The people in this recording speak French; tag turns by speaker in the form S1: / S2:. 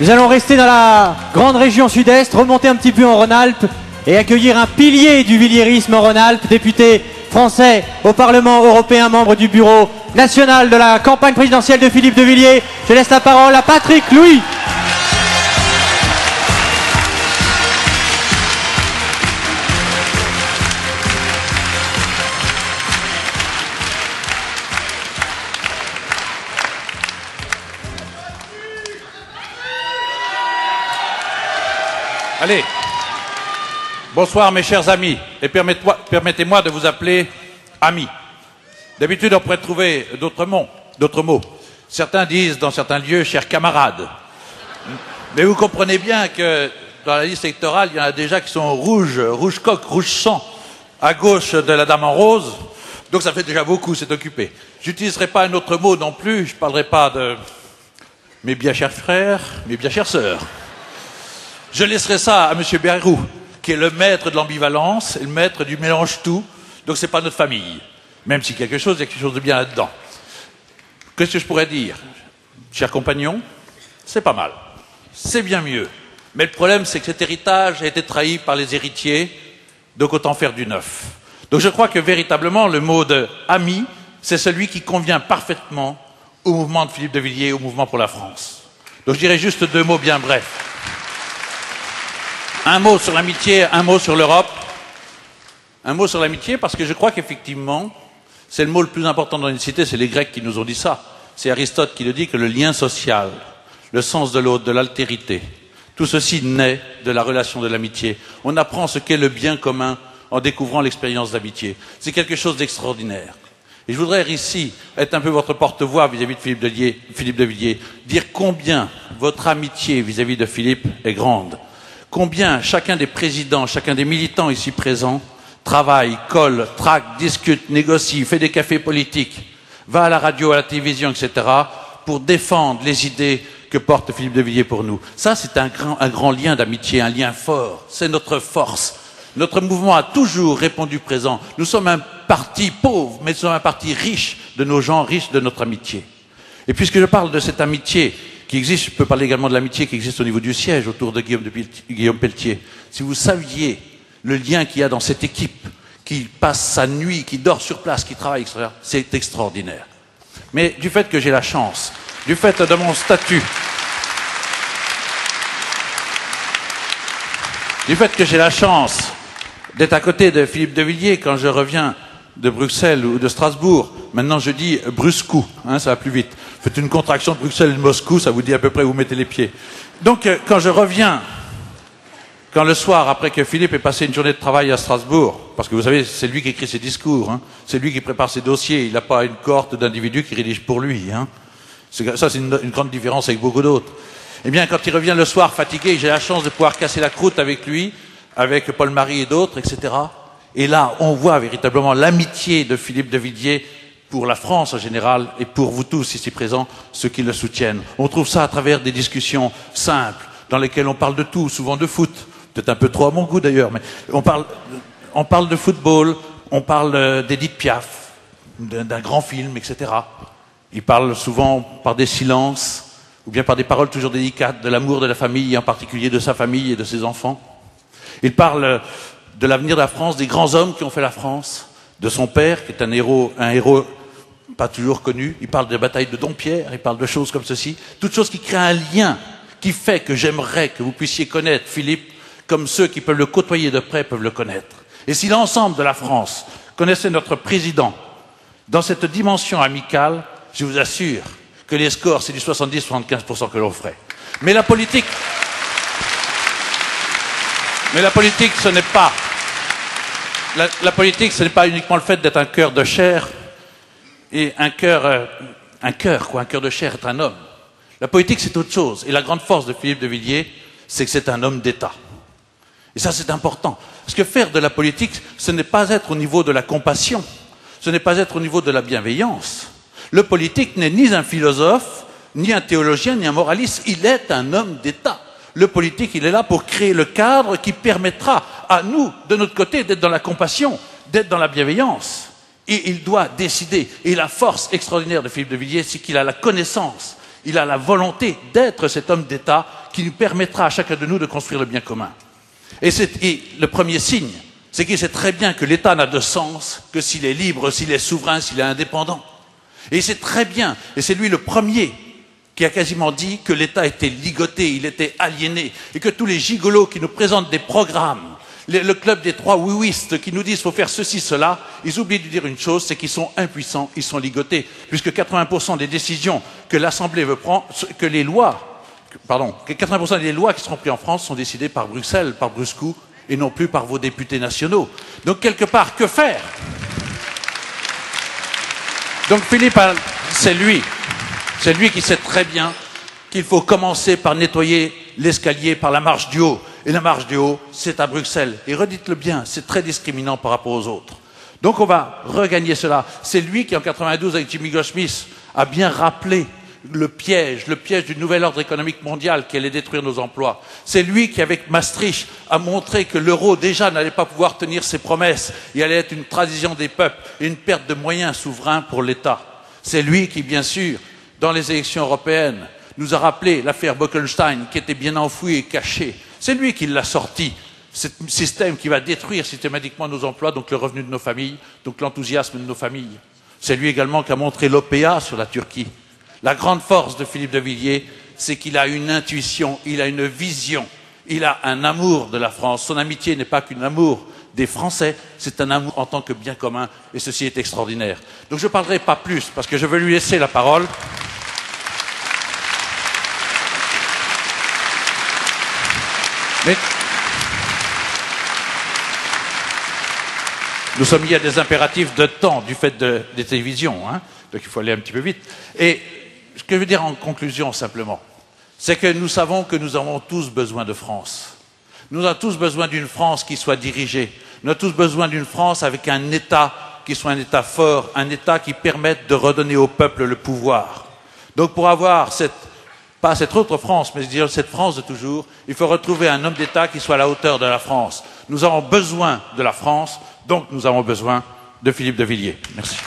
S1: Nous allons rester dans la grande région sud-est, remonter un petit peu en Rhône-Alpes et accueillir un pilier du villiérisme en Rhône-Alpes, député français au Parlement européen, membre du bureau national de la campagne présidentielle de Philippe de Villiers. Je laisse la parole à Patrick Louis.
S2: Allez, bonsoir mes chers amis, et permettez-moi de vous appeler amis. D'habitude, on pourrait trouver d'autres mots. Certains disent dans certains lieux, chers camarades. Mais vous comprenez bien que dans la liste électorale, il y en a déjà qui sont rouge coq, rouge sang, à gauche de la dame en rose. Donc ça fait déjà beaucoup, c'est occupé. J'utiliserai pas un autre mot non plus, je parlerai pas de mes bien chers frères, mes bien chères sœurs. Je laisserai ça à M. Bayrou, qui est le maître de l'ambivalence, le maître du mélange tout, donc c'est pas notre famille. Même si il y a quelque chose de bien là-dedans. Qu'est-ce que je pourrais dire? Chers compagnons, c'est pas mal. C'est bien mieux. Mais le problème, c'est que cet héritage a été trahi par les héritiers, donc autant faire du neuf. Donc je crois que véritablement, le mot de « ami », c'est celui qui convient parfaitement au mouvement de Philippe de Villiers, au mouvement pour la France. Donc je dirais juste deux mots bien brefs. Un mot sur l'amitié, un mot sur l'Europe. Un mot sur l'amitié parce que je crois qu'effectivement, c'est le mot le plus important dans une cité, c'est les Grecs qui nous ont dit ça. C'est Aristote qui le dit, que le lien social, le sens de l'autre, de l'altérité, tout ceci naît de la relation de l'amitié. On apprend ce qu'est le bien commun en découvrant l'expérience d'amitié. C'est quelque chose d'extraordinaire. Et je voudrais ici être un peu votre porte-voix vis-à-vis de Philippe de Villiers, dire combien votre amitié vis-à-vis de Philippe est grande. Combien chacun des présidents, chacun des militants ici présents travaille, colle, traque, discute, négocie, fait des cafés politiques, va à la radio, à la télévision, etc. pour défendre les idées que porte Philippe de Villiers pour nous. Ça, c'est un grand lien d'amitié, un lien fort. C'est notre force. Notre mouvement a toujours répondu présent. Nous sommes un parti pauvre, mais nous sommes un parti riche de nos gens, riche de notre amitié. Et puisque je parle de cette amitié qui existe, je peux parler également de l'amitié qui existe au niveau du siège, autour de Guillaume Pelletier. Si vous saviez le lien qu'il y a dans cette équipe, qui passe sa nuit, qui dort sur place, qui travaille, etc., c'est extraordinaire. Mais du fait que j'ai la chance, du fait de mon statut, du fait que j'ai la chance d'être à côté de Philippe de Villiers quand je reviens de Bruxelles ou de Strasbourg, maintenant je dis Bruscou, hein, ça va plus vite. Faites une contraction de Bruxelles et de Moscou, ça vous dit à peu près où vous mettez les pieds. Donc quand je reviens, quand le soir, après que Philippe ait passé une journée de travail à Strasbourg, parce que vous savez, c'est lui qui écrit ses discours, hein, c'est lui qui prépare ses dossiers, il n'a pas une cohorte d'individus qui rédigent pour lui. Hein. Ça, c'est une grande différence avec beaucoup d'autres. Eh bien, quand il revient le soir fatigué, j'ai la chance de pouvoir casser la croûte avec lui, avec Paul-Marie et d'autres, etc. Et là, on voit véritablement l'amitié de Philippe de Villiers pour la France en général et pour vous tous ici présents, ceux qui le soutiennent. On trouve ça à travers des discussions simples, dans lesquelles on parle de tout, souvent de foot, peut-être un peu trop à mon goût d'ailleurs, mais on parle de football, on parle d'Edith Piaf, d'un grand film, etc. Il parle souvent par des silences, ou bien par des paroles toujours délicates, de l'amour de la famille, en particulier de sa famille et de ses enfants. Il parle de l'avenir de la France, des grands hommes qui ont fait la France, de son père, qui est un héros pas toujours connu. Il parle de la bataille de Dompierre, il parle de choses comme ceci. Toutes choses qui créent un lien, qui fait que j'aimerais que vous puissiez connaître Philippe comme ceux qui peuvent le côtoyer de près peuvent le connaître. Et si l'ensemble de la France connaissait notre président dans cette dimension amicale, je vous assure que les scores, c'est du 70-75% que l'on ferait. Mais la politique, ce n'est pas... La politique, ce n'est pas uniquement le fait d'être un cœur de chair et un cœur de chair est un homme. La politique, c'est autre chose. Et la grande force de Philippe de Villiers, c'est que c'est un homme d'État. Et ça, c'est important. Parce que faire de la politique, ce n'est pas être au niveau de la compassion, ce n'est pas être au niveau de la bienveillance. Le politique n'est ni un philosophe, ni un théologien, ni un moraliste. Il est un homme d'État. Le politique, il est là pour créer le cadre qui permettra à nous, de notre côté, d'être dans la compassion, d'être dans la bienveillance. Et il doit décider. Et la force extraordinaire de Philippe de Villiers, c'est qu'il a la connaissance, il a la volonté d'être cet homme d'État qui nous permettra à chacun de nous de construire le bien commun. Et le premier signe, c'est qu'il sait très bien que l'État n'a de sens que s'il est libre, s'il est souverain, s'il est indépendant. Et il sait très bien, et c'est lui le premier qui a quasiment dit que l'État était ligoté, il était aliéné, et que tous les gigolos qui nous présentent des programmes, le club des trois oui-wistes qui nous disent qu'il faut faire ceci, cela, ils oublient de dire une chose, c'est qu'ils sont impuissants, ils sont ligotés, puisque 80% des décisions que l'Assemblée veut prendre, que 80% des lois qui seront prises en France sont décidées par Bruxelles, par Bruscou, et non plus par vos députés nationaux. Donc quelque part, que faire? Donc Philippe, c'est lui qui sait très bien qu'il faut commencer par nettoyer l'escalier par la marche du haut. Et la marche du haut, c'est à Bruxelles. Et redites-le bien, c'est très discriminant par rapport aux autres. Donc on va regagner cela. C'est lui qui, en 92, avec Jimmy Goldsmith, a bien rappelé le piège du nouvel ordre économique mondial qui allait détruire nos emplois. C'est lui qui, avec Maastricht, a montré que l'euro déjà n'allait pas pouvoir tenir ses promesses. Il allait être une transition des peuples et une perte de moyens souverains pour l'État. C'est lui qui, bien sûr, dans les élections européennes, nous a rappelé l'affaire Bockenstein qui était bien enfouie et cachée. C'est lui qui l'a sorti, ce système qui va détruire systématiquement nos emplois, donc le revenu de nos familles, donc l'enthousiasme de nos familles. C'est lui également qui a montré l'OPA sur la Turquie. La grande force de Philippe de Villiers, c'est qu'il a une intuition, il a une vision, il a un amour de la France. Son amitié n'est pas qu'un amour des Français, c'est un amour en tant que bien commun, et ceci est extraordinaire. Donc je ne parlerai pas plus, parce que je veux lui laisser la parole. Mais nous sommes liés à des impératifs de temps du fait des télévisions, hein, donc il faut aller un petit peu vite. Et ce que je veux dire en conclusion simplement, c'est que nous savons que nous avons tous besoin de France. Nous avons tous besoin d'une France qui soit dirigée. Nous avons tous besoin d'une France avec un État qui soit un État fort, un État qui permette de redonner au peuple le pouvoir. Donc pour avoir pas cette autre France, mais je dirais cette France de toujours, il faut retrouver un homme d'État qui soit à la hauteur de la France. Nous avons besoin de la France, donc nous avons besoin de Philippe de Villiers. Merci.